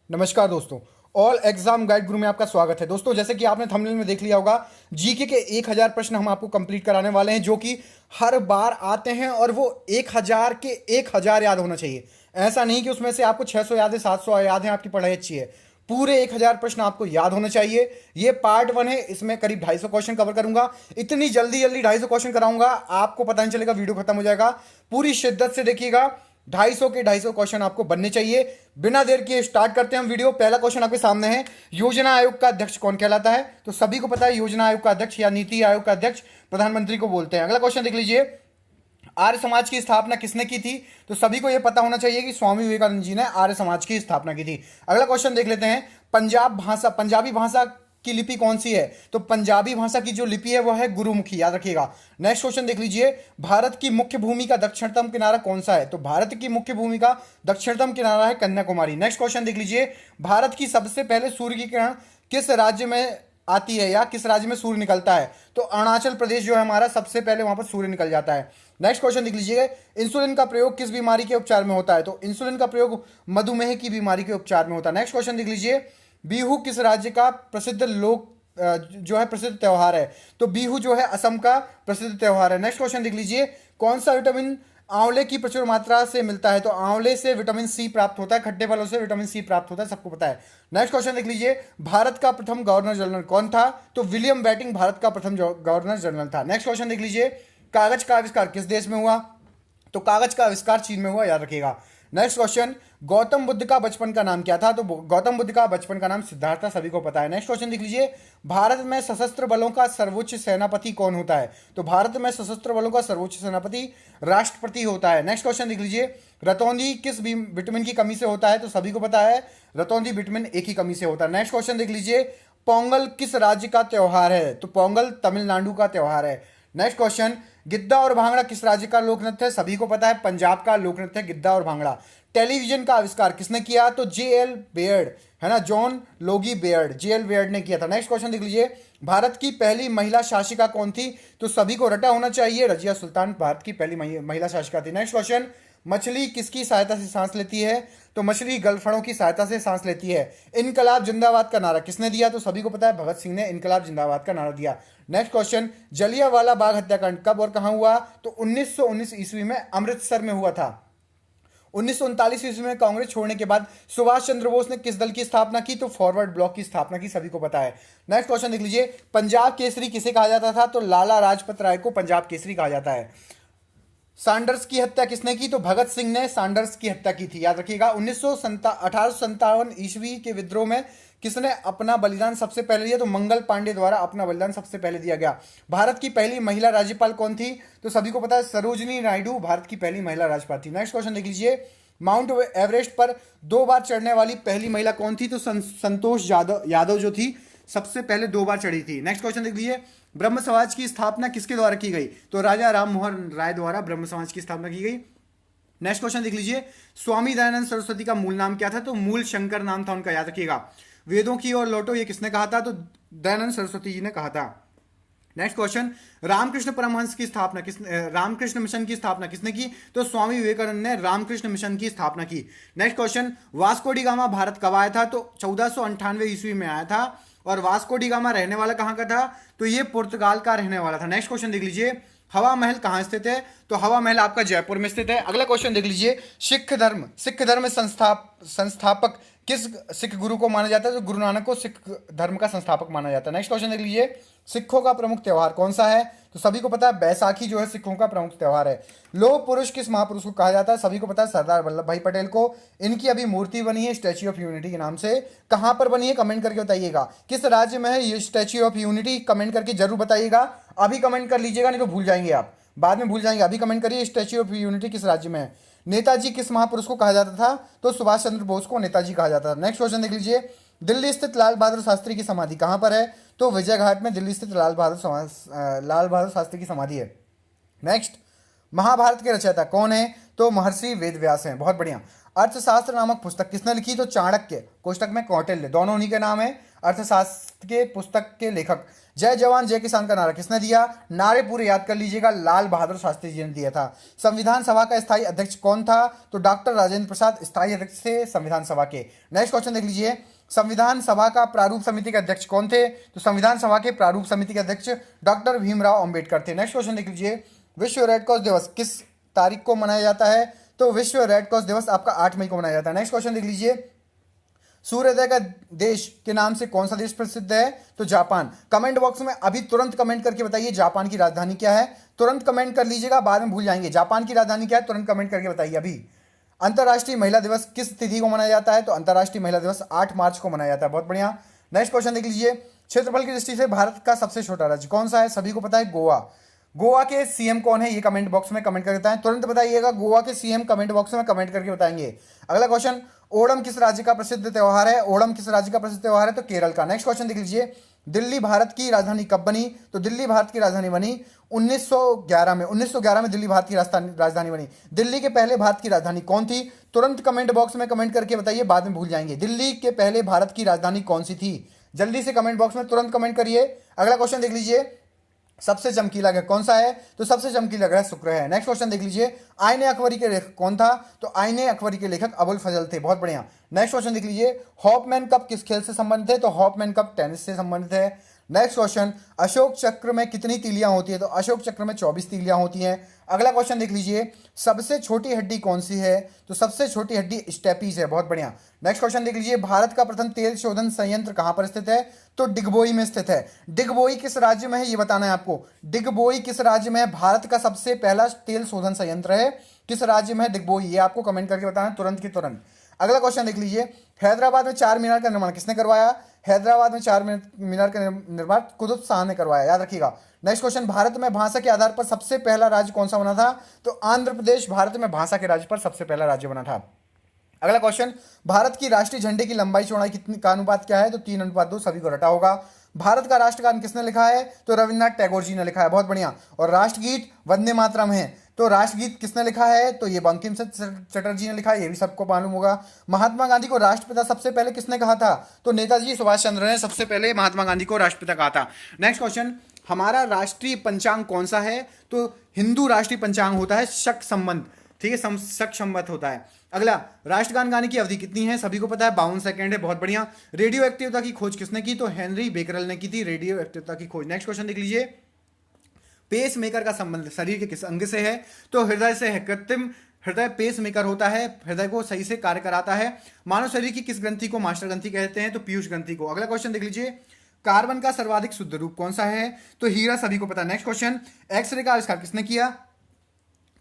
नमस्कार दोस्तों। All exam guide गुरु में आपका स्वागत है। दोस्तों, जैसे कि आपने थंबनेल में देख लिया होगा, जीके के 1000 प्रश्न हम आपको कंप्लीट कराने वाले हैं, जो कि हर बार आते हैं और वो 1000 के 1000 याद होना चाहिए। ऐसा नहीं कि उसमें से आपको 600 याद है, 700 याद है, आपकी पढ़ाई अच्छी है। पूरे 1000 प्रश्न आपको याद होने चाहिए। ये पार्ट 1 है, इसमें करीब 250 क्वेश्चन कवर करूंगा। इतनी जल्दी जल्दी 250 क्वेश्चन कराऊंगा, आपको पता नहीं चलेगा, वीडियो खत्म हो जाएगा। पूरी शिद्दत से देखिएगा। 250 के 250 क्वेश्चन आपको बनने चाहिए। बिना देर किए स्टार्ट करते हैं हम वीडियो। पहला क्वेश्चन आपके सामने है, योजना आयोग का अध्यक्ष कौन कहलाता है? तो सभी को पता है, योजना आयोग का अध्यक्ष या नीति आयोग का अध्यक्ष प्रधानमंत्री को बोलते हैं। अगला क्वेश्चन देख लीजिए, आर्य समाज की स्थापना किसने की थी? तो सभी को यह पता होना चाहिए कि स्वामी विवेकानंद जी ने आर्य समाज की स्थापना की थी। अगला क्वेश्चन देख लेते हैं, पंजाबी भाषा की लिपि कौन सी है? तो पंजाबी भाषा की जो लिपि है वो है गुरुमुखी, याद रखिएगा। नेक्स्ट क्वेश्चन देख लीजिए, भारत की मुख्य भूमि का दक्षिणतम किनारा कौन सा है? तो भारत की मुख्य भूमि का दक्षिणतम किनारा है कन्याकुमारी। नेक्स्ट क्वेश्चन देख लीजिए, भारत की सबसे पहले सूर्य की किरण किस राज्य में आती है या किस राज्य में सूर्य निकलता है? तो अरुणाचल प्रदेश जो है हमारा, सबसे पहले वहां पर सूर्य निकल जाता है। नेक्स्ट क्वेश्चन देख लीजिए, इंसुलिन का प्रयोग किस बीमारी के उपचार में होता है? तो इंसुलिन का प्रयोग मधुमेह की बीमारी के उपचार में होता है। नेक्स्ट क्वेश्चन देख लीजिए, बिहू किस राज्य का प्रसिद्ध लोक जो है प्रसिद्ध त्योहार है? तो बिहू जो है असम का प्रसिद्ध त्योहार है। नेक्स्ट क्वेश्चन देख लीजिए, कौन सा विटामिन आंवले की प्रचुर मात्रा से मिलता है? तो आंवले से विटामिन सी प्राप्त होता है, खट्टे फलों से विटामिन सी प्राप्त होता है, सबको पता है। नेक्स्ट क्वेश्चन देख लीजिए, भारत का प्रथम गवर्नर जनरल कौन था? तो विलियम बेटिंग भारत का प्रथम गवर्नर जनरल था। नेक्स्ट क्वेश्चन देख लीजिए, कागज का आविष्कार किस देश में हुआ? तो कागज का आविष्कार चीन में हुआ, याद रखिएगा। नेक्स्ट क्वेश्चन, गौतम बुद्ध का बचपन का नाम क्या था? तो गौतम बुद्ध का बचपन का नाम सिद्धार्थ था, सभी को पता है। नेक्स्ट क्वेश्चन देख लीजिए, भारत में सशस्त्र बलों का सर्वोच्च सेनापति कौन होता है? तो भारत में सशस्त्र बलों का सर्वोच्च सेनापति राष्ट्रपति होता है। नेक्स्ट क्वेश्चन देख लीजिए, रतौंधी किस विटामिन की कमी से होता है? तो सभी को पता है, रतौंधी विटामिन ए की कमी से होता है। नेक्स्ट क्वेश्चन देख लीजिए, पोंगल किस राज्य का त्योहार है? तो पोंगल तमिलनाडु का त्योहार है। नेक्स्ट क्वेश्चन, गिद्दा और भांगड़ा किस राज्य का लोक नृत्य है? सभी को पता है, पंजाब का लोक नृत्य है गिद्दा और भांगड़ा। टेलीविजन का आविष्कार किसने किया? तो जे.एल. बेयर्ड, है ना, जॉन लोगी बेयर्ड, जे.एल. बेयर्ड ने किया था। नेक्स्ट क्वेश्चन देख लीजिए, भारत की पहली महिला शासिका कौन थी? तो सभी को रटा होना चाहिए, रजिया सुल्तान भारत की पहली महिला शासिका थी। नेक्स्ट क्वेश्चन, मछली किसकी सहायता से सांस लेती है? तो मछली गलफड़ों की सहायता से सांस लेती है। इनकलाब जिंदाबाद का नारा किसने दिया? तो सभी को पता है, भगत सिंह ने इनकलाब जिंदाबाद का नारा दिया। नेक्स्ट क्वेश्चन, जलियांवाला बाग हत्याकांड कब और कहां हुआ? तो 1919 ईस्वी में अमृतसर में हुआ था। 1939 ईस्वी में कांग्रेस छोड़ने के बाद सुभाष चंद्र बोस ने किस दल की स्थापना की? तो फॉरवर्ड ब्लॉक की स्थापना की, सभी को पता है। नेक्स्ट क्वेश्चन देख लीजिए, पंजाब केसरी किसे कहा जाता था? तो लाला लाजपत राय को पंजाब केसरी कहा जाता है। सैंडर्स की हत्या किसने की? तो भगत सिंह ने सैंडर्स की हत्या की थी, याद रखिएगा। 1857 ईस्वी के विद्रोह में किसने अपना बलिदान सबसे पहले दिया? तो मंगल पांडे द्वारा अपना बलिदान सबसे पहले दिया गया। भारत की पहली महिला राज्यपाल कौन थी? तो सभी को पता है, सरोजिनी नायडू भारत की पहली महिला राज्यपाल थी। नेक्स्ट क्वेश्चन देख लीजिए, माउंट एवरेस्ट पर 2 बार चढ़ने वाली पहली महिला कौन थी? तो संतोष यादव जो थी, सबसे पहले 2 बार चढ़ी थी। नेक्स्ट क्वेश्चन देख लीजिए, ब्रह्म समाज की स्थापना किसके द्वारा की गई? तो राजा राम मोहन राय द्वारा ब्रह्म समाज की स्थापना की गई। नेक्स्ट क्वेश्चन देख लीजिए, स्वामी दयानंद सरस्वती का मूल नाम क्या था? तो मूल शंकर नाम था उनका, याद रखिएगा। वेदों की ओर लौटो, ये किसने कहा था? तो दयानंद सरस्वती जी ने कहा था। नेक्स्ट क्वेश्चन, रामकृष्ण परमहंस की स्थापना रामकृष्ण मिशन की स्थापना किसने की? तो स्वामी विवेकानंद ने रामकृष्ण मिशन की स्थापना की। Next question, Vasco D gamma Bharat कब आया था? तो 1498 ईस्वी में आया था। और वास्को डी गामा रहने वाला कहां का था? तो ये पुर्तगाल का रहने वाला था। नेक्स्ट क्वेश्चन देख लीजिए, हवा महल कहां स्थित है? तो हवा महल आपका जयपुर में स्थित है। अगला क्वेश्चन देख लीजिए, सिख धर्म संस्थापक किस सिख गुरु को माना जाता है? तो गुरु नानक को सिख धर्म का संस्थापक माना जाता है। नेक्स्ट क्वेश्चन देख लीजिए, सिखों का प्रमुख त्योहार कौन सा है? तो सभी को पता है, बैसाखी जो है सिखों का प्रमुख त्योहार है। लौह पुरुष किस महापुरुष को कहा जाता है? सभी को पता है, सरदार वल्लभ भाई पटेल को। इनकी अभी मूर्ति बनी है स्टैच्यू ऑफ यूनिटी के नाम से। कहां पर बनी है, कमेंट करके बताइएगा। किस राज्य में है ये स्टैच्यू ऑफ यूनिटी, कमेंट करके जरूर बताइएगा। अभी कमेंट कर लीजिएगा, नहीं तो भूल जाएंगे आप, बाद में भूल जाएंगे। अभी कमेंट करिए, स्टैच्यू ऑफ यूनिटी किस राज्य में है। नेताजी किस महापुरुष को कहा जाता था? तो सुभाष चंद्र बोस को नेताजी कहा जाता था। नेक्स्ट क्वेश्चन देख लीजिए, दिल्ली स्थित लाल बहादुर शास्त्री की समाधि कहां पर है? तो विजय घाट में दिल्ली स्थित लाल बहादुर शास्त्री की समाधि है। नेक्स्ट, महाभारत के रचयिता कौन है? तो महर्षि वेदव्यास हैं। बहुत बढ़िया। अर्थशास्त्र नामक पुस्तक किसने लिखी? तो चाणक्य, कोष्टक में कौटिल्य, दोनों उन्हीं के नाम है। अर्थशास्त्र के पुस्तक के लेखक। जय जवान जय किसान का नारा किसने दिया? नारे पूरे याद कर लीजिएगा, लाल बहादुर शास्त्री जी ने दिया था। संविधान सभा का स्थायी अध्यक्ष कौन था? तो डॉक्टर राजेंद्र प्रसाद स्थायी अध्यक्ष थे संविधान सभा के। नेक्स्ट क्वेश्चन देख लीजिए, संविधान सभा का प्रारूप समिति के अध्यक्ष कौन थे? तो संविधान सभा के प्रारूप समिति के अध्यक्ष डॉक्टर भीमराव अंबेडकर थे। नेक्स्ट क्वेश्चन देख लीजिए, विश्व रेड क्रॉस दिवस किस तारीख को मनाया जाता है? तो विश्व रेड क्रॉस दिवस आपका 8 मई को मनाया जाता है। नेक्स्ट क्वेश्चन देख लीजिए, सूर्योदय का देश के नाम से कौन सा देश प्रसिद्ध है? तो जापान। कमेंट बॉक्स में अभी तुरंत कमेंट करके बताइए जापान की राजधानी क्या है। तुरंत कमेंट कर लीजिएगा, बाद में भूल जाएंगे। जापान की राजधानी क्या है? तुरंत कमेंट करके बताइए अभी। अंतर्राष्ट्रीय महिला दिवस किस तिथि को मनाया जाता है? तो अंतर्राष्ट्रीय महिला दिवस 8 मार्च को मनाया जाता है। बहुत बढ़िया। नेक्स्ट क्वेश्चन देख लीजिए, क्षेत्रफल की दृष्टि से भारत का सबसे छोटा राज्य कौन सा है? सभी को पता है, गोवा। गोवा के सीएम कौन है? ये कमेंट बॉक्स में कमेंट करके बताएं। तुरंत बताइएगा, गोवा के सीएम कमेंट बॉक्स में कमेंट करके बताएंगे। अगला क्वेश्चन, ओणम किस राज्य का प्रसिद्ध त्योहार है? ओणम किस राज्य का प्रसिद्ध त्योहार है? तो केरल का। नेक्स्ट क्वेश्चन देख लीजिए, दिल्ली भारत की राजधानी कब बनी? तो दिल्ली भारत की राजधानी बनी 1911 में। 1911 में दिल्ली भारत की राजधानी बनी। दिल्ली के पहले भारत की राजधानी कौन थी? तुरंत कमेंट बॉक्स में कमेंट करके बताइए, बाद में भूल जाएंगे। दिल्ली के पहले भारत की राजधानी कौन सी थी? जल्दी से कमेंट बॉक्स में तुरंत कमेंट करिए। अगला क्वेश्चन देख लीजिए, सबसे चमकीला ग्रह कौन सा है? तो सबसे चमकीला ग्रह शुक्र है। नेक्स्ट क्वेश्चन देख लीजिए, आईने अकबरी के लेखक कौन था? तो आईने अकबरी के लेखक अबुल फजल थे। बहुत बढ़िया। नेक्स्ट क्वेश्चन देख लीजिए, हॉफमैन कप किस खेल से संबंधित है? तो हॉफमैन कप टेनिस से संबंधित है। नेक्स्ट क्वेश्चन, अशोक चक्र में कितनी तीलियां होती है? तो अशोक चक्र में 24 तीलियां होती हैं। अगला क्वेश्चन देख लीजिए, सबसे छोटी हड्डी कौन सी है? तो सबसे छोटी हड्डी स्टेपीज है। बहुत बढ़िया। नेक्स्ट क्वेश्चन देख लीजिए, भारत का प्रथम तेल शोधन संयंत्र कहां पर स्थित है? तो डिगबोई में स्थित है। डिगबोई किस राज्य में है ये बताना है आपको। डिगबोई किस राज्य में है? भारत का सबसे पहला तेल शोधन संयंत्र है। किस राज्य में है डिगबोई? ये आपको कमेंट करके बताना है तुरंत की तुरंत। अगला क्वेश्चन देख लीजिए, हैदराबाद में चार मीनार का निर्माण किसने करवाया? हैदराबाद में चार मीनार का निर्माण कुतुब शाह ने करवाया, याद रखिएगा। नेक्स्ट क्वेश्चन, भारत में भाषा के आधार पर सबसे पहला राज्य कौन सा बना था? तो आंध्र प्रदेश भारत में भाषा के राज्य पर सबसे पहला राज्य बना था। अगला क्वेश्चन, भारत की राष्ट्रीय झंडे की लंबाई चौड़ाई कितनी का अनुपात क्या है? तो 3:2। सभी को रटा होगा। भारत का राष्ट्रगान किसने लिखा है? तो रविन्द्रनाथ टैगोर जी ने लिखा है। बहुत बढ़िया। और राष्ट्रगीत वंदे मातरम है। तो राष्ट्रगीत किसने लिखा है? तो ये बंकिम चंद्र चटर्जी ने लिखा है, ये भी सबको मालूम होगा। महात्मा गांधी को राष्ट्रपिता सबसे पहले किसने कहा था? तो नेताजी सुभाष चंद्र ने सबसे पहले महात्मा गांधी को राष्ट्रपिता कहा था। नेक्स्ट क्वेश्चन, हमारा राष्ट्रीय पंचांग कौन सा है? तो हिंदू राष्ट्रीय पंचांग होता है शक संबंध, ठीक है, शक संबंध होता है। अगला, राष्ट्रगान गाने की अवधि कितनी है? सभी को पता है 52 सेकंड है। बहुत बढ़िया। रेडियो एक्टिवता की खोज किसने की? तो हेनरी बेकरल ने की थी रेडियो एक्टिवता की खोज। नेक्स्ट क्वेश्चन देख लीजिए, पेस मेकर का संबंध शरीर के किस अंग से है? तो हृदय से है। कृत्रिम हृदय पेस मेकर होता है, हृदय को सही से कार्य कराता है। मानव शरीर की किस ग्रंथि को मास्टर ग्रंथि कहते हैं? तो पीयूष ग्रंथि को। अगला क्वेश्चन देख लीजिए, कार्बन का सर्वाधिक शुद्ध रूप कौन सा है? तो हीरा, सभी को पता है। नेक्स्ट क्वेश्चन, एक्सरे का आविष्कार किसने किया?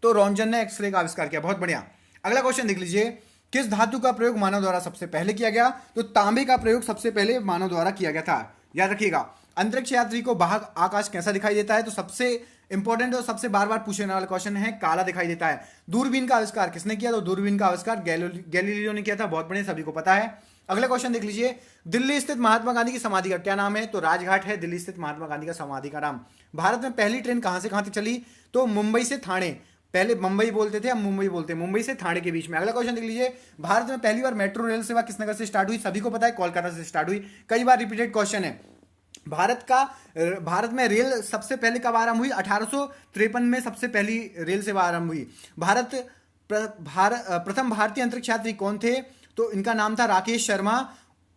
तो रॉन्जन ने एक्सरे का आविष्कार किया। बहुत बढ़िया। अगला क्वेश्चन देख लीजिए, किस धातु का प्रयोग मानव द्वारा सबसे पहले किया गया? तो तांबे का प्रयोग सबसे पहले मानव द्वारा किया गया था, याद रखिएगा। अंतरिक्ष यात्री को बाहर आकाश कैसा दिखाई देता है? तो सबसे इंपॉर्टेंट और सबसे बार बार पूछने वाला क्वेश्चन है, काला दिखाई देता है। दूरबीन का आविष्कार किसने किया? तो दूरबीन का आविष्कार गैलीलियो ने किया था। बहुत बढ़िया, सभी को पता है। अगला क्वेश्चन देख लीजिए, दिल्ली स्थित महात्मा गांधी की समाधि का क्या नाम है? तो राजघाट है दिल्ली स्थित महात्मा गांधी का समाधि का नाम। भारत में पहली ट्रेन कहां से कहां तक चली? तो मुंबई से थाने। पहले मुंबई बोलते थे, अब मुंबई बोलते हैं। मुंबई से थाने के बीच में। अगला क्वेश्चन देख लीजिए, भारत में पहली बार मेट्रो रेल सेवा किस नगर से स्टार्ट हुई? सभी को पता है, कोलकाता से स्टार्ट हुई। कई बार रिपीटेड क्वेश्चन है। भारत में रेल सबसे पहले कब आरंभ हुई? 1853 में सबसे पहली रेल सेवा आरंभ हुई। प्रथम भारतीय अंतरिक्ष यात्री कौन थे? तो इनका नाम था राकेश शर्मा।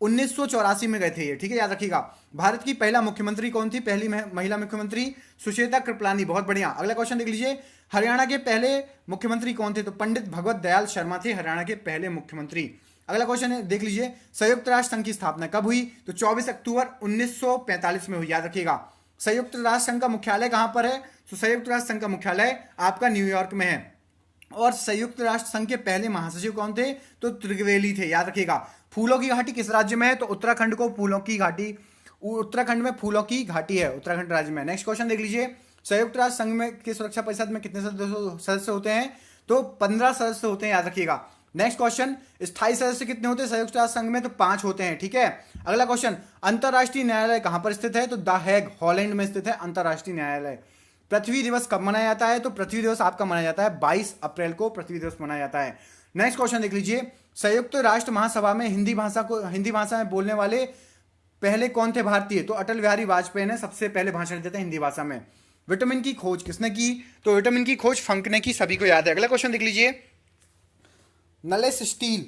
1984 में गए थे ये, ठीक है, याद रखिएगा। भारत की पहला मुख्यमंत्री कौन थी? पहली महिला मुख्यमंत्री सुचेता कृपलानी। बहुत बढ़िया। अगला क्वेश्चन देख लीजिए, हरियाणा के पहले मुख्यमंत्री कौन थे? तो पंडित भगवत दयाल शर्मा थे हरियाणा के पहले मुख्यमंत्री। अगला क्वेश्चन है, देख लीजिए, संयुक्त राष्ट्र संघ की स्थापना कब हुई? तो 24 अक्टूबर 1945 में हुई, याद रखिएगा। संयुक्त राष्ट्र संघ का मुख्यालय कहां पर है? तो संयुक्त राष्ट्र संघ का मुख्यालय आपका न्यूयॉर्क में है। और संयुक्त राष्ट्र संघ के पहले महासचिव कौन थे? तो त्रिवेली थे, याद रखिएगा। फूलों की घाटी किस राज्य में है? तो उत्तराखंड को फूलों की घाटी, उत्तराखंड में फूलों की घाटी है, उत्तराखंड राज्य में। नेक्स्ट क्वेश्चन देख लीजिए, संयुक्त राष्ट्र संघ में की सुरक्षा परिषद में कितने सदस्य होते हैं? तो 15 सदस्य होते हैं, याद रखिएगा। नेक्स्ट क्वेश्चन, स्थायी सदस्य कितने होते हैं संयुक्त राष्ट्र संघ में? तो 5 होते हैं, ठीक है। अगला क्वेश्चन, अंतरराष्ट्रीय न्यायालय कहां पर स्थित है? तो द हैग, हॉलैंड में स्थित है अंतरराष्ट्रीय न्यायालय। पृथ्वी दिवस कब मनाया जाता है? तो पृथ्वी दिवस आपका मनाया जाता है 22 अप्रैल को पृथ्वी दिवस मनाया जाता है। नेक्स्ट क्वेश्चन देख लीजिए, संयुक्त राष्ट्र महासभा में हिंदी भाषा में बोलने वाले पहले कौन थे भारतीय? तो अटल बिहारी वाजपेयी ने सबसे पहले भाषण दिया था हिंदी भाषा में। विटामिन की खोज किसने की? तो विटामिन की खोज फंक ने की, सभी को याद है। अगला क्वेश्चन देख लीजिए। नलेस स्टील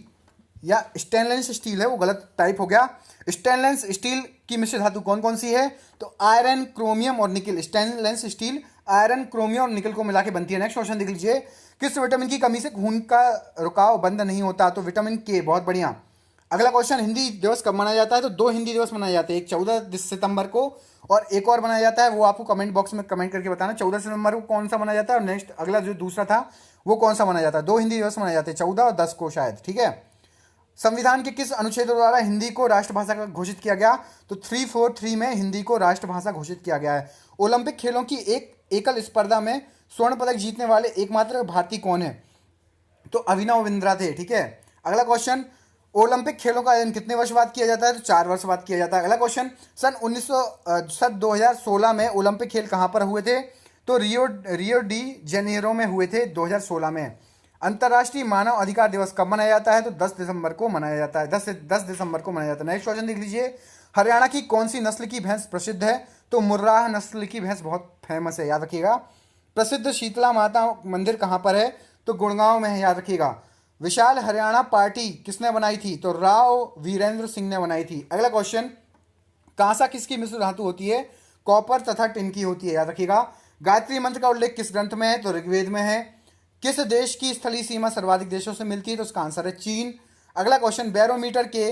या स्टेनलेस स्टील है, वो गलत टाइप हो गया। स्टेनलेस स्टील की मिश्र धातु कौन कौन सी है? तो आयरन, क्रोमियम और निकल। स्टेनलेस स्टील आयरन, क्रोमियम और निकल को मिला के बनती है। नेक्स्ट क्वेश्चन देख लीजिए। किस विटामिन की कमी से खून का रुकाव बंद नहीं होता? तो विटामिन के। बहुत बढ़िया। अगला क्वेश्चन, हिंदी दिवस कब मनाया जाता है? तो 2 हिंदी दिवस मनाए जाते हैं, एक 14 सितंबर को और एक और मनाया जाता है, वो आपको कमेंट बॉक्स में कमेंट करके बताना 14 सितंबर को कौन सा मनाया जाता है और नेक्स्ट अगला जो दूसरा था वो कौन सा मनाया जाता है। 2 हिंदी दिवस मनाए जाते हैं, 14 और 10 को शायद। ठीक है। संविधान के किस अनुच्छेद द्वारा हिंदी को राष्ट्रभाषा का घोषित किया गया? तो 343 में हिंदी को राष्ट्रभाषा घोषित किया गया है। ओलंपिक खेलों की एक एकल स्पर्धा में स्वर्ण पदक जीतने वाले एकमात्र भारतीय कौन है? तो अभिनव बिंद्रा थे। ठीक है। अगला क्वेश्चन, ओलंपिक खेलों का आयोजन कितने वर्ष बाद किया जाता है? तो 4 वर्ष बाद किया जाता है। अगला क्वेश्चन, सन 2016 में ओलंपिक खेल कहां पर हुए थे? तो रियो डी जेनेरो में हुए थे 2016 में। अंतर्राष्ट्रीय मानव अधिकार दिवस कब मनाया जाता है? तो 10 दिसंबर को मनाया जाता है, 10 दिसंबर को मनाया जाता है। नेक्स्ट क्वेश्चन देख लीजिए। हरियाणा की कौन सी नस्ल की भैंस प्रसिद्ध है? तो मुर्राह नस्ल की भैंस बहुत फेमस है, याद रखिएगा। प्रसिद्ध शीतला माता मंदिर कहां पर है? तो गुड़गांव में है, याद रखिएगा। विशाल हरियाणा पार्टी किसने बनाई थी? तो राव वीरेंद्र सिंह ने बनाई थी। अगला क्वेश्चन, कांसा किसकी मिश्र धातु होती है? कॉपर तथा टिन की होती है, याद रखिएगा। गायत्री मंत्र का उल्लेख किस ग्रंथ में है? तो ऋग्वेद में है। किस देश की स्थलीय सीमा सर्वाधिक देशों से मिलती है? तो उसका आंसर है चीन। अगला क्वेश्चन, बैरोमीटर के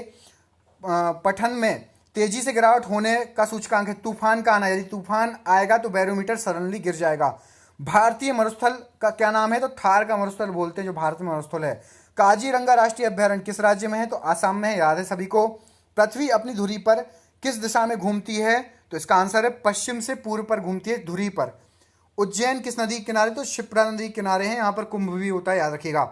पठन में तेजी से गिरावट होने का सूचकांक है तूफान का आना। यदि तूफान आएगा तो बैरोमीटर सडनली गिर जाएगा। भारतीय मरुस्थल का क्या नाम है? तो थार का मरुस्थल बोलते हैं, जो भारत में मरुस्थल है। काजीरंगा राष्ट्रीय अभ्यारण्य किस राज्य में है? तो आसाम में है, याद है सभी को। पृथ्वी अपनी धुरी पर किस दिशा में घूमती है? तो इसका आंसर है पश्चिम से पूर्व पर घूमती है, धुरी पर। उज्जैन किस नदी के किनारे? तो शिप्रा नदी के किनारे हैं, यहाँ पर कुंभ भी होता है, याद रखिएगा।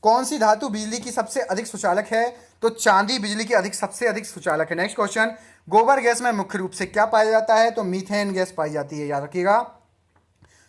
कौन सी धातु बिजली की सबसे अधिक सुचालक है? तो चांदी बिजली की सबसे अधिक सुचालक है। नेक्स्ट क्वेश्चन, गोबर गैस में मुख्य रूप से क्या पाया जाता है? तो मीथेन गैस पाई जाती है, याद रखिएगा।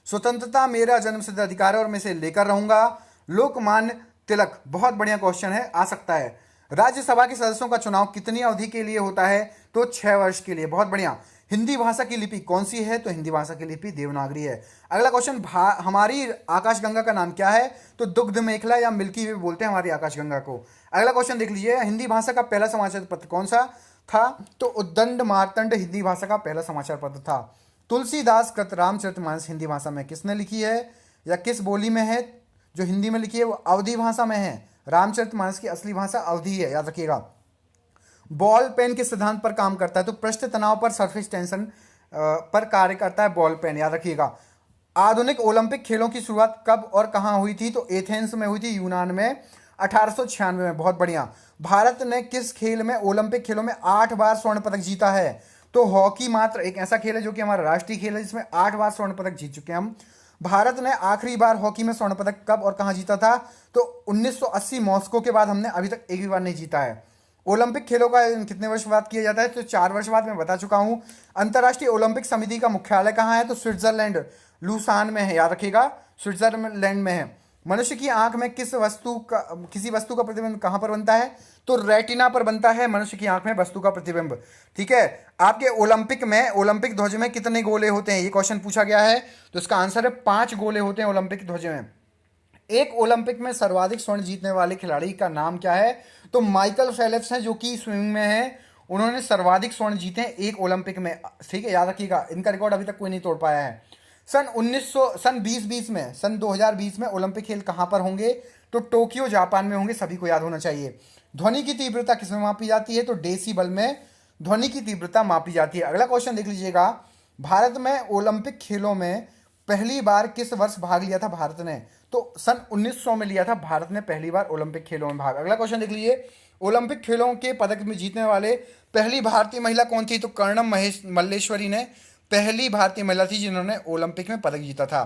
स्वतंत्रता मेरा जन्मसिद्ध अधिकार है और मैं इसे लेकर रहूंगा। लोकमान्य तिलक, बहुत बढ़िया क्वेश्चन है, आ सकता है। राज्यसभा के सदस्यों का चुनाव कितनी अवधि के लिए होता है? तो 6 वर्ष के लिए, बहुत बढ़िया। हिंदी भाषा की लिपि कौन सी है? तो हिंदी भाषा की लिपि देवनागरी है। अगला क्वेश्चन, हमारी आकाशगंगा का नाम क्या है? तो दुग्ध मेखला या मिल्की वे बोलते हैं हमारी आकाशगंगा को। अगला क्वेश्चन देख लीजिए। हिंदी भाषा का पहला समाचार पत्र कौन सा था? तो उद्दंड मार्तंड हिंदी भाषा का पहला समाचार पत्र था। तुलसीदास कृत रामचरितमानस हिंदी भाषा में किसने लिखी है या किस बोली में है? जो हिंदी में लिखी है वो अवधी भाषा में है। रामचरितमानस की असली भाषा अवधी है, याद रखिएगा। बॉल पेन के सिद्धांत पर काम करता है? तो पृष्ठ तनाव पर सरफेस टेंशन पर कार्य करता है बॉल पेन, याद रखिएगा। आधुनिक ओलंपिक खेलों की शुरुआत कब और कहां हुई थी? तो एथेंस में हुई थी, यूनान में, 1896 में। बहुत बढ़िया। भारत ने किस खेल में, ओलंपिक खेलों में 8 बार स्वर्ण पदक जीता है? तो हॉकी मात्र एक ऐसा खेल है जो कि हमारा राष्ट्रीय खेल है जिसमें 8 बार स्वर्ण पदक जीत चुके हैं हम। भारत ने आखिरी बार हॉकी में स्वर्ण पदक कब और कहां जीता था? तो 1980 मॉस्को के बाद हमने अभी तक एक भी बार नहीं जीता है। ओलंपिक खेलों का कितने वर्ष बाद किया जाता है? तो 4 वर्ष बाद, मैं बता चुका हूं। अंतर्राष्ट्रीय ओलंपिक समिति का मुख्यालय कहां है? तो स्विट्जरलैंड, लूसान में है, याद रखिएगा, स्विट्जरलैंड में है। मनुष्य की आंख में किसी वस्तु का प्रतिबिंब कहां पर बनता है? तो रेटिना पर बनता है मनुष्य की आंख में वस्तु का प्रतिबिंब। ठीक है। आपके ओलंपिक ध्वज में कितने गोले होते हैं? ये क्वेश्चन पूछा गया है, तो इसका आंसर है 5 गोले होते हैं ओलंपिक ध्वज में। एक ओलंपिक में सर्वाधिक स्वर्ण जीतने वाले खिलाड़ी का नाम क्या है? तो माइकल फेलिप्स हैं, जो कि स्विमिंग में है। उन्होंने सर्वाधिक स्वर्ण जीते हैं एक ओलंपिक में। ठीक है, याद रखिएगा, इनका रिकॉर्ड अभी तक कोई नहीं तोड़ पाया है। सन 2020 में ओलंपिक खेल कहां पर होंगे? तो टोक्यो, जापान में होंगे, सभी को याद होना चाहिए। ध्वनि की तीव्रता किसमें मापी जाती है? तो डेसिबल में ध्वनि की तीव्रता मापी जाती है। अगला क्वेश्चन देख लीजिएगा। भारत में ओलंपिक खेलों में पहली बार किस वर्ष भाग लिया था भारत ने? तो सन 1900 में लिया था भारत ने पहली बार ओलंपिक खेलों में भाग। अगला क्वेश्चन देख लीजिए। ओलंपिक खेलों के पदक में जीतने वाले पहली भारतीय महिला कौन थी? तो कर्णम मल्लेश्वरी ने पहली भारतीय महिला थी जिन्होंने ओलंपिक में पदक जीता था।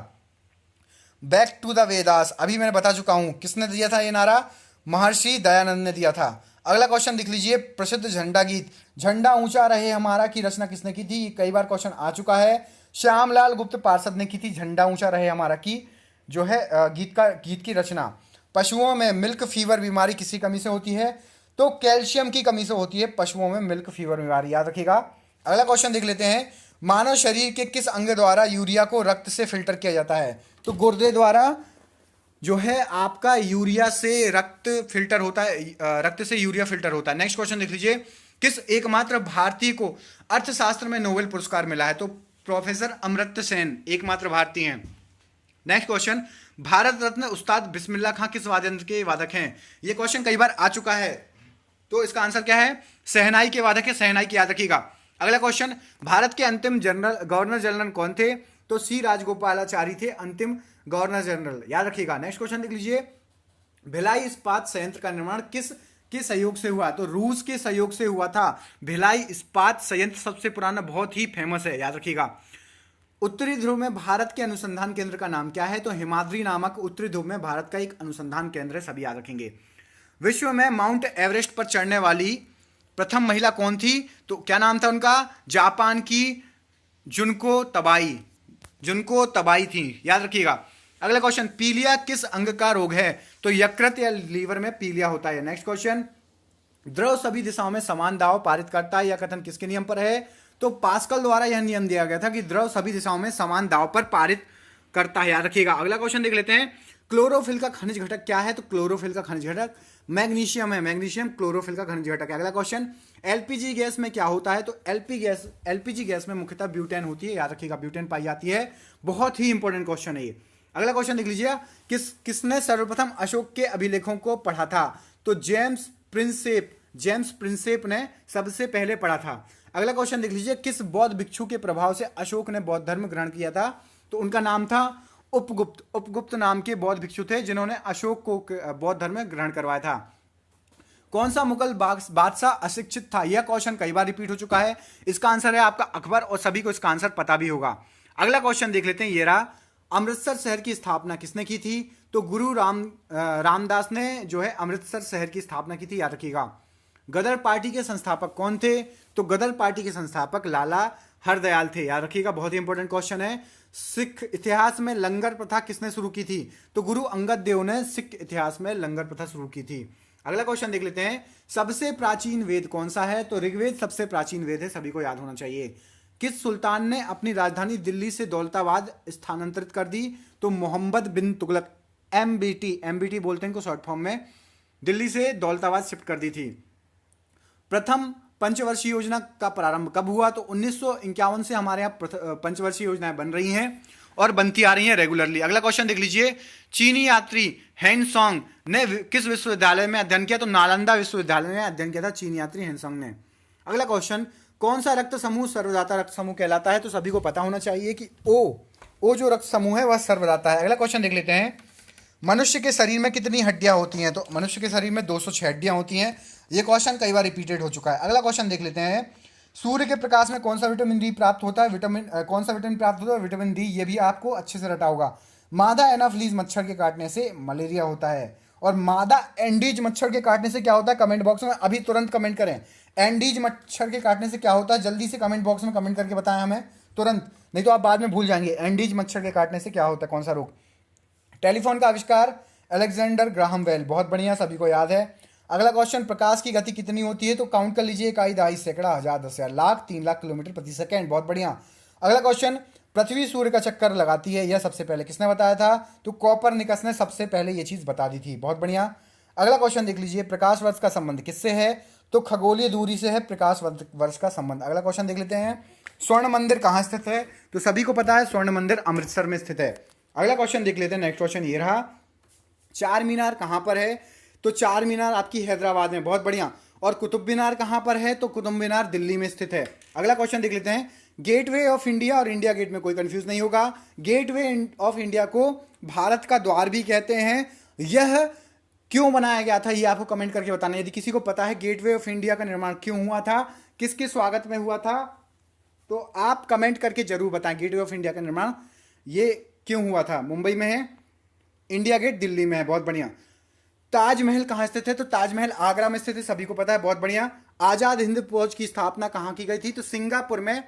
बैक टू द वेदास, अभी मैंने बता चुका हूं, किसने दिया था ये नारा? महर्षि दयानंद ने दिया था। अगला क्वेश्चन देख लीजिए। प्रसिद्ध झंडा गीत झंडा ऊंचा रहे हमारा की रचना किसने की थी? कई बार क्वेश्चन आ चुका है। श्यामलाल गुप्त पार्षद ने की थी झंडा ऊंचा रहे हमारा की जो है गीत की रचना। पशुओं में मिल्क फीवर बीमारी किसी कमी से होती है? तो कैल्शियम की कमी से होती है पशुओं में मिल्क फीवर बीमारी, याद रखिएगा। अगला क्वेश्चन देख लेते हैं, मानव शरीर के किस अंग द्वारा यूरिया को रक्त से फिल्टर किया जाता है? तो गुर्दे द्वारा जो है आपका यूरिया से रक्त फिल्टर होता है, रक्त से यूरिया फिल्टर होता है। नेक्स्ट क्वेश्चन देख लीजिए, किस एकमात्र भारतीय को अर्थशास्त्र में नोबेल पुरस्कार मिला है? तो प्रोफेसर अमर्त्य सेन एकमात्र भारतीय हैं। नेक्स्ट क्वेश्चन, भारत रत्न उस्ताद बिस्मिल्लाह खां किस वाद्य यंत्र के वादक हैं? ये क्वेश्चन कई बार आ चुका है, तो इसका आंसर क्या है? शहनाई के वादक है, शहनाई की याद रखिएगा। अगला क्वेश्चन, भारत के अंतिम गवर्नर जनरल कौन थे? तो सी राजगोपालाचारी थे अंतिम गवर्नर जनरल, याद रखिएगा। नेक्स्ट क्वेश्चन देख लीजिए, भिलाई इस्पात संयंत्र का निर्माण किस के सहयोग से हुआ? तो रूस के सहयोग से हुआ था। भिलाई इस्पात संयंत्र सबसे पुराना, बहुत ही फेमस है, याद रखिएगा। उत्तरी ध्रुव में भारत के अनुसंधान केंद्र का नाम क्या है? तो हिमाद्री नामक उत्तरी ध्रुव में भारत का एक अनुसंधान केंद्र है, सभी याद रखेंगे। विश्व में माउंट एवरेस्ट पर चढ़ने वाली प्रथम महिला कौन थी? तो क्या नाम था उनका? जापान की जुनको तबाई थी, याद रखिएगा। अगला क्वेश्चन, पीलिया किस अंग का रोग है? तो यकृत या लीवर में पीलिया होता है। नेक्स्ट क्वेश्चन, द्रव सभी दिशाओं में समान दाव पारित करता है, यह कथन किसके नियम पर है? तो पास्कल द्वारा यह नियम दिया गया था कि द्रव सभी दिशाओं में समान दाव पर पारित करता है, याद रखिएगा। अगला क्वेश्चन देख लेते हैं, क्लोरोफिल का खनिज घटक क्या है? तो क्लोरोफिल का खनिज घटक मैग्नीशियम है, मैग्नीशियम क्लोरोफिल का खनिज घटक है। अगला क्वेश्चन, एलपीजी गैस में क्या होता है? तो एलपीजी गैस में मुख्यतः ब्यूटेन होती है, याद रखिएगा, ब्यूटेन पाई जाती है। बहुत ही इंपॉर्टेंट क्वेश्चन है ये। अगला क्वेश्चन देख लीजिए, किसने सर्वप्रथम अशोक के अभिलेखों को पढ़ा था? तो जेम्स प्रिंसेप ने सबसे पहले पढ़ा था। अगला क्वेश्चन देख लीजिए, किस बौद्ध भिक्षु के प्रभाव से अशोक ने बौद्ध धर्म ग्रहण किया था? तो उनका नाम था उपगुप्त नाम के बौद्ध भिक्षु थे जिन्होंने अशोक को बौद्ध धर्म में ग्रहण करवाया था। कौन सा मुगल बादशाह अशिक्षित था? यह क्वेश्चन कई बार रिपीट हो चुका है। इसका आंसर है आपका अकबर, और सभी को इसका आंसर पता भी होगा। अगला क्वेश्चन देख लेते हैं, ये रहा, अमृतसर शहर की स्थापना किसने की थी? तो गुरु रामदास ने जो है अमृतसर शहर की स्थापना की थी, याद रखिएगा। गदर पार्टी के संस्थापक कौन थे? तो गदर पार्टी के संस्थापक लाला हरदयाल थे, याद रखिएगा, बहुत ही इंपॉर्टेंट क्वेश्चन है। सिख इतिहास में लंगर प्रथा किसने शुरू की थी? तो गुरु अंगद देव ने सिख इतिहास में लंगर प्रथा शुरू की थी। अगला क्वेश्चन देख लेते हैं, सबसे प्राचीन वेद कौन सा है? तो ऋग्वेद सबसे प्राचीन वेद है, सभी को याद होना चाहिए। किस सुल्तान ने अपनी राजधानी दिल्ली से दौलताबाद स्थानांतरित कर दी? तो मोहम्मद बिन तुगलक, एमबीटी बोलते हैं इनको शॉर्ट फॉर्म में, दिल्ली से दौलताबाद शिफ्ट कर दी थी। प्रथम पंचवर्षीय योजना का प्रारंभ कब हुआ? तो 1951 से हमारे यहाँ पंचवर्षीय योजनाएं बन रही हैं और बनती आ रही हैं रेगुलरली। अगला क्वेश्चन देख लीजिए, चीनी यात्री हेनसोंग ने किस विश्वविद्यालय में अध्ययन किया? तो नालंदा विश्वविद्यालय में अध्ययन किया था चीनी यात्री हेनसोंग ने। अगला क्वेश्चन, कौन सा रक्त समूह सर्वदाता रक्त समूह कहलाता है? तो सभी को पता होना चाहिए कि ओ जो रक्त समूह है वह सर्वदाता है। अगला क्वेश्चन देख लेते हैं, मनुष्य के शरीर में कितनी हड्डियां होती हैं? तो मनुष्य के शरीर में 206 हड्डियां होती हैं। ये क्वेश्चन कई बार रिपीटेड हो चुका है। अगला क्वेश्चन देख लेते हैं, सूर्य के प्रकाश में कौन सा विटामिन डी प्राप्त होता है? कौन सा विटामिन प्राप्त होता है? विटामिन डी, ये भी आपको अच्छे से रटा होगा। मादा एनाफ्लीज मच्छर के काटने से मलेरिया होता है, और मादा एंडीज मच्छर के काटने से क्या होता है? कमेंट बॉक्स में अभी तुरंत कमेंट करें, एंडीज मच्छर के काटने से क्या होता है? जल्दी से कमेंट बॉक्स में कमेंट करके बताएं हमें तुरंत, नहीं तो आप बाद में भूल जाएंगे। एंडीज मच्छर के काटने से क्या होता है, कौन सा रोग? टेलीफोन का आविष्कार अलेक्जेंडर ग्राहम बेल, बहुत बढ़िया, सभी को याद है। अगला क्वेश्चन, प्रकाश की गति कितनी होती है? तो काउंट कर लीजिए, इकाई, दहाई, सैकड़ा, हजार, 10,000, लाख, 3 लाख किलोमीटर प्रति सेकेंड, बहुत बढ़िया। अगला क्वेश्चन, पृथ्वी सूर्य का चक्कर लगाती है, यह सबसे पहले किसने बताया था? तो कॉपरनिकस ने सबसे पहले यह चीज बता दी थी, बहुत बढ़िया। अगला क्वेश्चन देख लीजिए, प्रकाश वर्ष का संबंध किससे है? तो खगोलीय दूरी से है प्रकाश वर्ष का संबंध। अगला क्वेश्चन देख लेते हैं, स्वर्ण मंदिर कहाँ स्थित है? तो सभी को पता है स्वर्ण मंदिर अमृतसर में स्थित है। अगला क्वेश्चन देख लेते हैं, नेक्स्ट क्वेश्चन ये रहा, चार मीनार कहां पर है? तो चार मीनार आपकी हैदराबाद में, बहुत बढ़िया। और कुतुब मीनार कहां पर है? तो कुतुब मीनार दिल्ली में स्थित है। अगला क्वेश्चन देख लेते हैं, गेटवे ऑफ इंडिया और इंडिया गेट में कोई कंफ्यूज नहीं होगा। गेटवे ऑफ इंडिया को भारत का द्वार भी कहते हैं। यह क्यों बनाया गया था, ये आपको कमेंट करके बताना। यदि किसी को पता है गेटवे ऑफ इंडिया का निर्माण क्यों हुआ था, किसके स्वागत में हुआ था, तो आप कमेंट करके जरूर बताएं। गेटवे ऑफ इंडिया का निर्माण ये क्यों हुआ था? मुंबई में है, इंडिया गेट दिल्ली में है, बहुत बढ़िया। ताजमहल कहां स्थित है? तो ताजमहल आगरा में स्थित है, सभी को पता है, बहुत बढ़िया। आजाद हिंद फौज की स्थापना कहां की गई थी? तो सिंगापुर में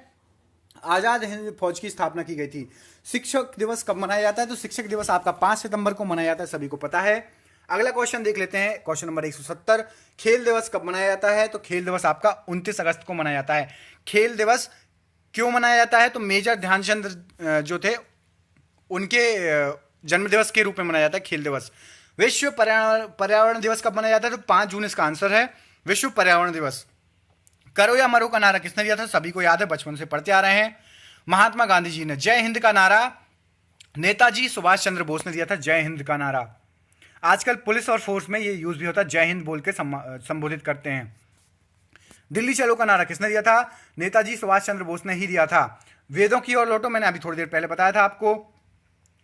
आजाद हिंद फौज की स्थापना की गई थी। शिक्षक दिवस कब मनाया जाता है? तो शिक्षक दिवस आपका 5 सितंबर को मनाया जाता है, सभी को पता है। अगला क्वेश्चन देख लेते हैं, क्वेश्चन नंबर 170। खेल दिवस कब मनाया जाता है? तो खेल दिवस आपका 29 अगस्त को मनाया जाता है। खेल दिवस क्यों मनाया जाता है? तो मेजर ध्यानचंद जो थे उनके जन्म दिवस के रूप में मनाया जाता है खेल दिवस। विश्व पर्यावरण दिवस कब मनाया जाता है? तो 5 जून इसका आंसर है, विश्व पर्यावरण दिवस। करो या मरो का नारा किसने दिया था? सभी को याद है, बचपन से पढ़ते आ रहे हैं, महात्मा गांधी जी ने। जय हिंद का नारा नेताजी सुभाष चंद्र बोस ने दिया था, जय हिंद का नारा। आजकल पुलिस और फोर्स में ये यूज भी होता है, जय हिंद बोल के संबोधित करते हैं। दिल्ली चलो का नारा किसने दिया था? नेताजी सुभाष चंद्र बोस ने ही दिया था। वेदों की ओर लौटो मैंने अभी थोड़ी देर पहले बताया था आपको।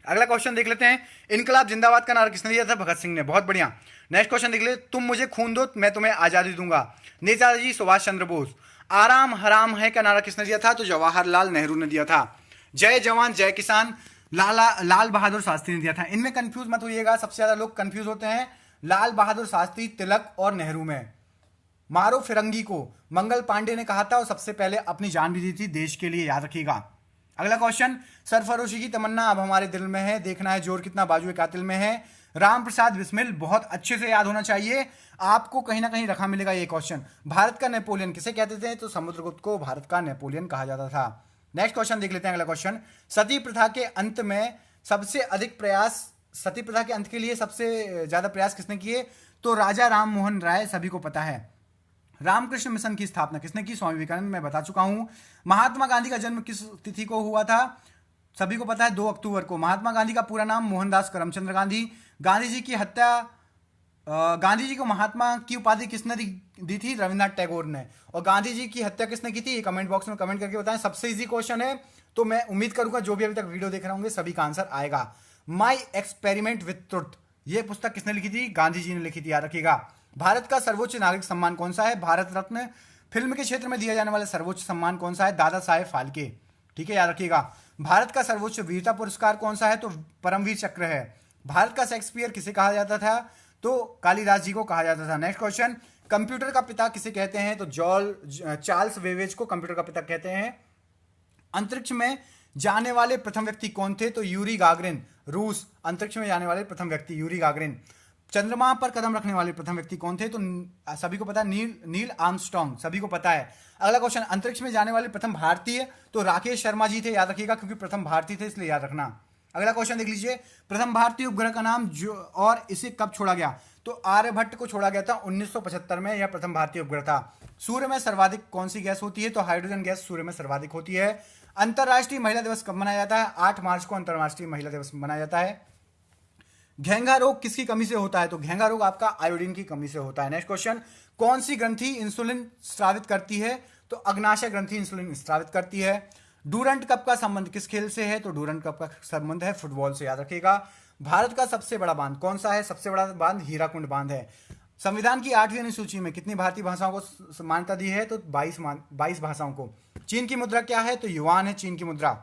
अगला क्वेश्चन देख लेते हैं, इनकलाब जिंदाबाद का नारा किसने दिया था? भगत सिंह ने। बहुत बढ़िया। नेक्स्ट क्वेश्चन देख ले, तुम मुझे खून दो मैं तुम्हें आजादी दूंगा, नेताजी सुभाष चंद्र बोस। आराम हराम है का नारा किसने दिया था? तो जवाहरलाल नेहरू ने दिया था। जय जवान जय किसान लाल बहादुर शास्त्री ने दिया था। इनमें कंफ्यूज मत होइएगा, सबसे ज्यादा लोग कंफ्यूज होते हैं लाल बहादुर शास्त्री, तिलक और नेहरू में। मारो फिरंगी को मंगल पांडे ने कहा था और सबसे पहले अपनी जान भी दी थी देश के लिए, याद रखिएगा। अगला क्वेश्चन, सरफरोशी की तमन्ना अब हमारे दिल में है, देखना है जोर कितना बाजुए कातिल में है। राम प्रसाद बिस्मिल, बहुत अच्छे से याद होना चाहिए आपको, कहीं ना कहीं रखा मिलेगा ये क्वेश्चन। भारत का नेपोलियन किसे कहते थे? तो समुद्रगुप्त को भारत का नेपोलियन कहा जाता था। नेक्स्ट क्वेश्चन देख लेते हैं। अगला क्वेश्चन, सती प्रथा के अंत में सबसे अधिक प्रयास, सती प्रथा के अंत के लिए सबसे ज्यादा प्रयास किसने किए? तो राजा राम मोहन राय, सभी को पता है। रामकृष्ण मिशन की स्थापना किसने की? स्वामी विवेकानंद, मैं बता चुका हूं। महात्मा गांधी का जन्म किस तिथि को हुआ था? सभी को पता है, 2 अक्टूबर को। महात्मा गांधी का पूरा नाम मोहनदास करमचंद गांधी। गांधी जी की हत्या, गांधी जी को महात्मा की उपाधि किसने दी थी? रविन्द्रनाथ टैगोर ने। और गांधी जी की हत्या किसने की थी? ये कमेंट बॉक्स में कमेंट करके बताएं। सबसे इजी क्वेश्चन है, तो मैं उम्मीद करूंगा जो भी अभी तक वीडियो देख रहे होंगे सभी का आंसर आएगा। माई एक्सपेरिमेंट विथ ट्रुथ, ये पुस्तक किसने लिखी थी? गांधी जी ने लिखी थी, याद रखिएगा। भारत का सर्वोच्च नागरिक सम्मान कौन सा है? भारत रत्न। फिल्म के क्षेत्र में दिया जाने वाला सर्वोच्च सम्मान कौन सा है? दादा साहेब फाल्के, ठीक है, याद रखिएगा। भारत का सर्वोच्च वीरता पुरस्कार कौन सा है? तो परमवीर चक्र है। भारत का शेक्सपियर किसे कहा जाता था? तो कालिदास जी को कहा जाता था। नेक्स्ट क्वेश्चन, कंप्यूटर का पिता किसे कहते हैं? तो चार्ल्स वेवेज को कंप्यूटर का पिता कहते हैं। अंतरिक्ष में जाने वाले प्रथम व्यक्ति कौन थे? तो यूरी गागरिन, रूस। अंतरिक्ष में जाने वाले प्रथम व्यक्ति यूरी गागरिन। चंद्रमा पर कदम रखने वाले प्रथम व्यक्ति कौन थे? तो सभी को पता है, नील आर्मस्ट्रांग, सभी को पता है। अगला क्वेश्चन, अंतरिक्ष में जाने वाले प्रथम भारतीय? तो राकेश शर्मा जी थे, याद रखिएगा, क्योंकि प्रथम भारतीय थे इसलिए याद रखना। अगला क्वेश्चन देख लीजिए, प्रथम भारतीय उपग्रह का नाम जो और इसे कब छोड़ा गया? तो आर्यभट्ट को छोड़ा गया था 1975 में, यह प्रथम भारतीय उपग्रह था। सूर्य में सर्वाधिक कौन सी गैस होती है? तो हाइड्रोजन गैस सूर्य में सर्वाधिक होती है। अंतरराष्ट्रीय महिला दिवस कब मनाया जाता है? 8 मार्च को अंतरराष्ट्रीय महिला दिवस मनाया जाता है। घेंगा रोग किसकी कमी से होता है? तो घेंगा रोग आपका आयोडीन की कमी से होता है। नेक्स्ट क्वेश्चन, कौन सी ग्रंथि इंसुलिन स्रावित करती है? तो अग्नाशय ग्रंथि इंसुलिन स्रावित करती है। डूरंट कप का संबंध किस खेल से है? तो डूरंट कप का संबंध है फुटबॉल से, याद रखिएगा। भारत का सबसे बड़ा बांध कौन सा है? सबसे बड़ा बांध हीराकुंड बांध है। संविधान की 8वीं अनुसूची में कितनी भारतीय भाषाओं को मान्यता दी है? तो 22 भाषाओं को। चीन की मुद्रा क्या है? तो युआन है चीन की मुद्रा।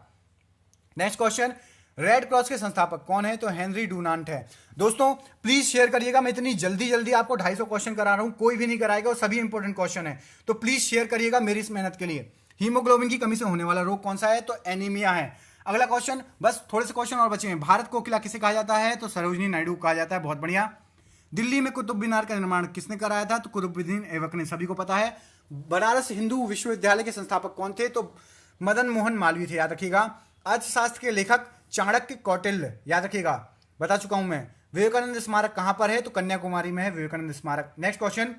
नेक्स्ट क्वेश्चन, रेड क्रॉस के संस्थापक कौन है? तो हेनरी डूनांट है। दोस्तों प्लीज शेयर करिएगा, मैं इतनी जल्दी आपको 250 क्वेश्चन करा रहा हूं, कोई भी नहीं कराएगा और सभी इंपॉर्टेंट क्वेश्चन है, तो प्लीज शेयर करिएगा मेरी इस मेहनत के लिए। हीमोग्लोबिन की कमी से होने वाला रोग कौन सा है? तो एनीमिया है। अगला क्वेश्चन, बस थोड़े से क्वेश्चन और बचे हैं। भारत को किला किसे कहा जाता है? तो सरोजनी नायडू कहा जाता है, बहुत बढ़िया। दिल्ली में कुतुब मीनार का निर्माण किसने कराया था? तो कुतुबुद्दीन ऐबक ने, सभी को पता है। बनारस हिंदू विश्वविद्यालय के संस्थापक कौन थे? तो मदन मोहन मालवीय थे, याद रखिएगा। अर्थशास्त्र के लेखक चाणक्य कौटिल्य, याद रखिएगा, बता चुका हूं मैं। विवेकानंद स्मारक कहां पर है? तो कन्याकुमारी में है विवेकानंद स्मारक। नेक्स्ट क्वेश्चन,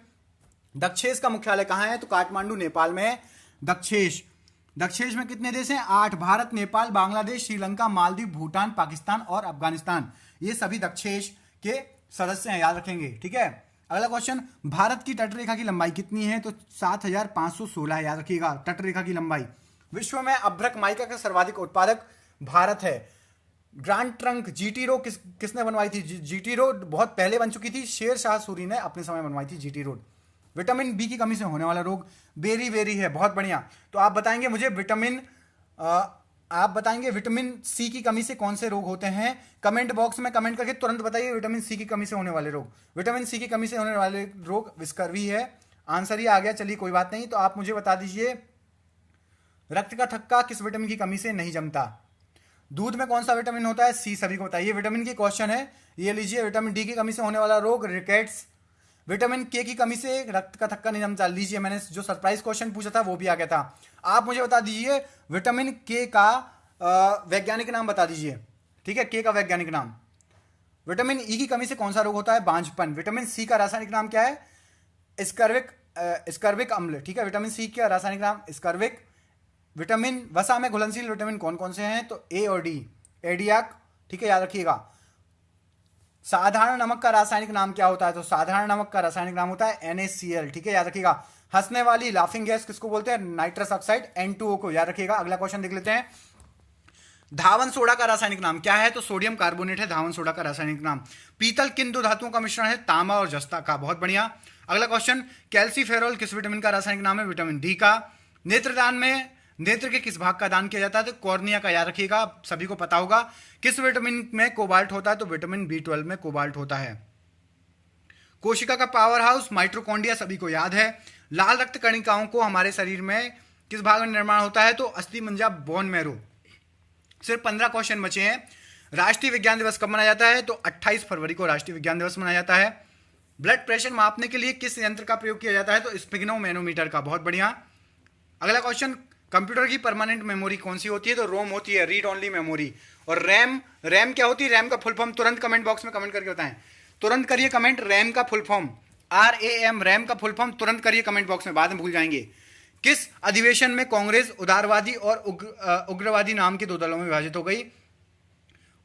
दक्षेश का मुख्यालय कहां है? तो काठमांडू नेपाल में है दक्षेश में कितने देश हैं? 8। भारत, नेपाल, बांग्लादेश, श्रीलंका, मालदीव, भूटान, पाकिस्तान और अफगानिस्तान, ये सभी दक्षेश के सदस्य हैं, याद रखेंगे, ठीक है। अगला क्वेश्चन, भारत की तटरेखा की लंबाई कितनी है? तो 7516, याद रखिएगा तटरेखा की लंबाई। विश्व में अभ्रक माइका का सर्वाधिक उत्पादक भारत है। ग्रांड ट्रंक जीटी रोड किसने बनवाई थी? जीटी रोड बहुत पहले बन चुकी थी, शेर शाह सूरी ने अपने समय बनवाई थी जीटी रोड। विटामिन बी की कमी से होने वाला रोग बेरी है, बहुत बढ़िया। तो आप बताएंगे मुझे विटामिन सी की कमी से कौन से रोग होते हैं? कमेंट बॉक्स में कमेंट करके तुरंत बताइए विटामिन सी की कमी से होने वाले रोग। विटामिन सी की कमी से होने वाले रोग विस्कर्वी है, आंसर ही आ गया, चलिए कोई बात नहीं। तो आप मुझे बता दीजिए रक्त का थक्का किस विटामिन की कमी से नहीं जमता? दूध में कौन सा विटामिन होता है? सी, सभी को बताइए। ये विटामिन की क्वेश्चन है, ये लीजिए। विटामिन डी की कमी से होने वाला रोग रिकेट्स। विटामिन के की कमी से रक्त का थक्का नहीं जमता। लीजिए, मैंने जो सरप्राइज क्वेश्चन पूछा था वो भी आ गया था। आप मुझे बता दीजिए विटामिन के का वैज्ञानिक नाम बता दीजिए। ठीक है, के का वैज्ञानिक नाम। विटामिन ई की कमी से कौन सा रोग होता है? बांझपन। विटामिन सी का रासायनिक नाम क्या है? स्कर्विक अम्ल। ठीक है, विटामिन सी का रासायनिक नाम स्कर्विक। विटामिन वसा में घुलनशील विटामिन कौन कौन से हैं? तो ए और डी, एडियाक। ठीक है, याद रखिएगा। साधारण नमक का रासायनिक नाम क्या होता है? तो साधारण नमक का रासायनिक नाम होता है NaCl। ठीक है, याद रखिएगा। हंसने वाली लाफिंग गैस किसको बोलते हैं? नाइट्रस ऑक्साइड, N2O को। याद रखिएगा। अगला क्वेश्चन देख लेते हैं। धावन सोडा का रासायनिक नाम क्या है? तो सोडियम कार्बोनेट है धावन सोडा का रासायनिक नाम। पीतल किन दो धातुओं का मिश्रण है? तांबा और जस्ता का। बहुत बढ़िया। अगला क्वेश्चन, कैल्सीफेरॉल किस विटामिन का रासायनिक नाम है? विटामिन डी का। नेत्रदान में नेत्र के किस भाग का दान किया जाता है? तो कॉर्निया का। याद रखिएगा, सभी को पता होगा। किस विटामिन में कोबाल्ट होता है? तो विटामिन B12 में कोबाल्ट होता है। कोशिका का पावर हाउस माइटोकॉन्ड्रिया, सभी को याद है। लाल रक्त कणिकाओं को हमारे शरीर में किस भाग में निर्माण होता है? तो अस्थि मंजा, बोन मैरो। सिर्फ 15 क्वेश्चन बचे हैं। राष्ट्रीय विज्ञान दिवस कब मनाया जाता है? तो 28 फरवरी को राष्ट्रीय विज्ञान दिवस मनाया जाता है। ब्लड प्रेशर मापने के लिए किस यंत्र का प्रयोग किया जाता है? तो स्पिग्नोमेनोमीटर का। बहुत बढ़िया। अगला क्वेश्चन, कंप्यूटर की परमानेंट मेमोरी कौन सी होती है? तो रोम होती है, रीड ओनली मेमोरी। और रैम, रैम क्या होती है? रैम का फुल फॉर्म तुरंत कमेंट बॉक्स में कमेंट करके बताएं। तुरंत करिए कमेंट, रैम का फुल फॉर्म RAM, रैम का फुल फॉर्म तुरंत करिए कमेंट बॉक्स में, बाद में भूल जाएंगे। किस अधिवेशन में कांग्रेस उदारवादी और उग्रवादी नाम के दो दलों में विभाजित हो गई?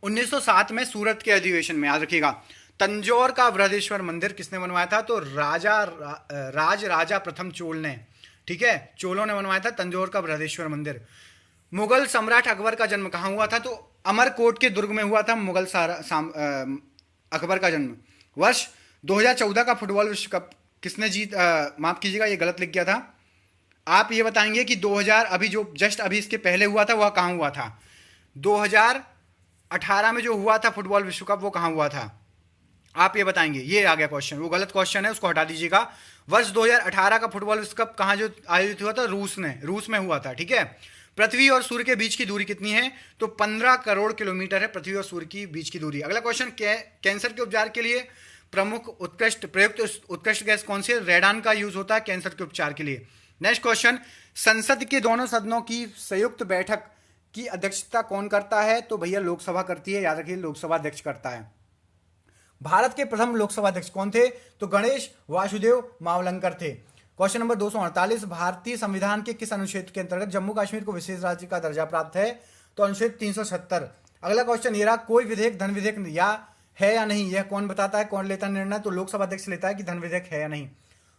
1907 में सूरत के अधिवेशन में। याद रखिएगा। तंजौर का बृहदेश्वर मंदिर किसने बनवाया था? तो राजा प्रथम चोल ने। ठीक है, चोलों ने बनवाया था तंजौर का बृहदेश्वर मंदिर। मुगल सम्राट अकबर का जन्म कहाँ हुआ था? तो अमरकोट के दुर्ग में हुआ था मुगल अकबर का जन्म। वर्ष 2014 का फुटबॉल विश्व कप किसने माफ कीजिएगा, ये गलत लिख गया था। आप ये बताएंगे कि 2000 अभी जो जस्ट अभी इसके पहले हुआ था वह कहाँ हुआ था? 2018 में जो हुआ था फुटबॉल विश्व कप वो कहाँ हुआ था? आप ये बताएंगे। ये आ गया क्वेश्चन, वो गलत क्वेश्चन है, उसको हटा दीजिएगा। वर्ष 2018 का फुटबॉल विश्व कप कहाँ जो आयोजित हुआ था? रूस में हुआ था। ठीक है। पृथ्वी और सूर्य के बीच की दूरी कितनी है? तो 15 करोड़ किलोमीटर है पृथ्वी और सूर्य की बीच की दूरी। अगला क्वेश्चन, कैंसर के उपचार के लिए प्रमुख प्रयुक्त उत्कृष्ट गैस कौन सी है? रेडान का यूज होता है कैंसर के उपचार के लिए। नेक्स्ट क्वेश्चन, संसद के दोनों सदनों की संयुक्त बैठक की अध्यक्षता कौन करता है? तो भैया लोकसभा करती है। याद रखिए, लोकसभा अध्यक्ष करता है। भारत के प्रथम लोकसभा अध्यक्ष कौन थे? तो गणेश वासुदेव मावलंकर थे। क्वेश्चन नंबर 248, भारतीय संविधान के किस अनुच्छेद के अंतर्गत जम्मू कश्मीर को विशेष राज्य का दर्जा प्राप्त है? तो अनुच्छेद 376। अगला क्वेश्चन, ये रहा, कोई विधेयक धन विधेयक है या नहीं, यह कौन बताता है? कौन लेता निर्णय? तो लोकसभा अध्यक्ष लेता है कि धन विधेयक है या नहीं।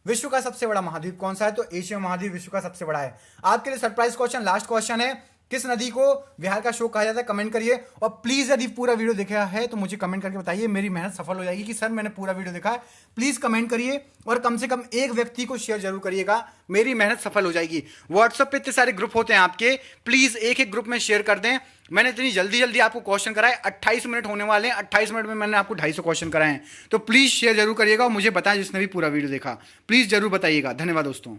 विश्व का सबसे बड़ा महाद्वीप कौन सा है? तो एशिया महाद्वीप विश्व का सबसे बड़ा है। आपके लिए सरप्राइज क्वेश्चन, लास्ट क्वेश्चन है, किस नदी को बिहार का शोक कहा जाता है? कमेंट करिए। और प्लीज यदि पूरा वीडियो देखा है तो मुझे कमेंट करके बताइए, मेरी मेहनत सफल हो जाएगी कि सर मैंने पूरा वीडियो देखा है। प्लीज कमेंट करिए और कम से कम एक व्यक्ति को शेयर जरूर करिएगा, मेरी मेहनत सफल हो जाएगी। व्हाट्सएप पे इतने सारे ग्रुप होते हैं आपके, प्लीज एक एक ग्रुप में शेयर कर दें। मैंने इतनी जल्दी आपको क्वेश्चन कराए, 28 मिनट होने वाले हैं, 28 मिनट में मैंने आपको 250 क्वेश्चन कराए हैं। तो प्लीज शेयर जरूर करिएगा और मुझे बताएं जिसने भी पूरा वीडियो देखा, प्लीज जरूर बताइएगा। धन्यवाद दोस्तों।